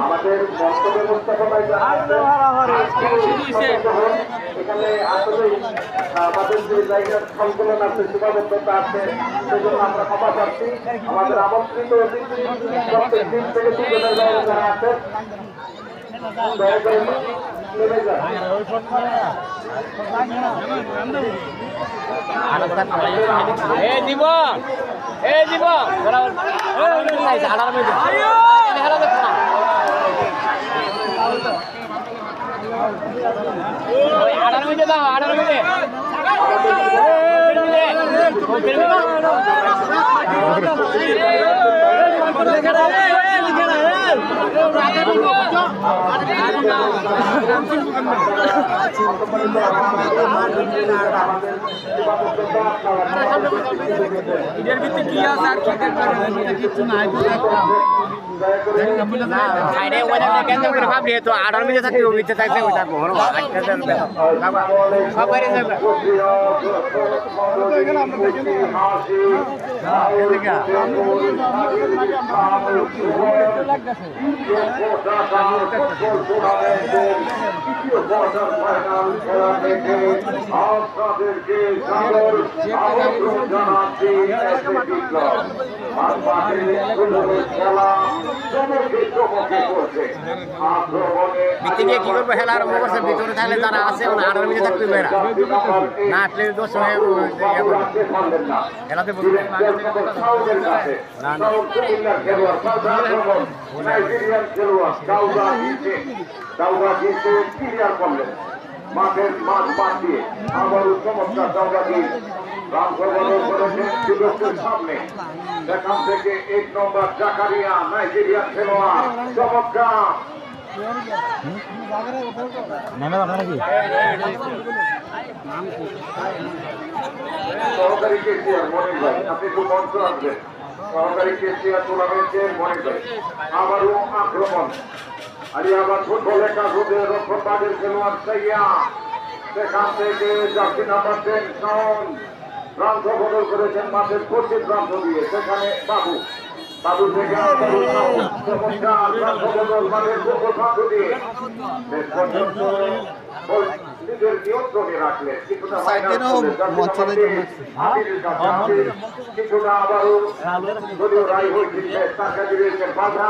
আমাদের বক্তব্য ব্যবস্থাপনায় এখানে আসলে আমাদের যে জায়গার সংকলন আছে সীমাবদ্ধতা আছে সেজন্য আমরা ক্ষমা চাচ্ছি। আমাদের আমন্ত্রিত অতিথি প্রত্যেক দিন থেকে দুজনের যারা আছে দয়া করে নেমে যান। কি করবো খেলা আরম্ভ করছে ভিতরে থাকলে যারা আছে আঠারো মিনিট থাকতে বেড়া না আসলে দোষ হয়ে খেলাতে মাঠের মাঠ বাদ দিয়ে আবারও চমৎকার চৌকাঠি রামগড় করেছেন যুবকের সামনে। সেখান থেকে 1 নম্বর জাকারিয়া নাইজেরিয়ার খেলোয়াড় চমৎকার সহকারী কেসিয়ার মনির ভাই, আপনি একটু মঞ্চ আসবেন। সহকারী কেসিয়ার টুর্নামেন্টের মনির ভাই আবারও আক্রমণ আলিয়াবাদ ফুটবলের কাগজে রক্ষণবাদের খেলোয়াড় সাইয়া। সেখান থেকে জার্সি নাম্বার 10 শাওন প্রান্ত বদল করেছেন মাঠের পশ্চিম প্রান্ত দিয়ে। সেখানে বাবু থেকে চমৎকার প্রান্ত বদল মাঠের পূর্ব প্রান্ত দিয়ে নিজের নিয়ন্ত্রণে রাখলেন। কিছুটা আবারও দলীয় রায় হয়েছে বাধা।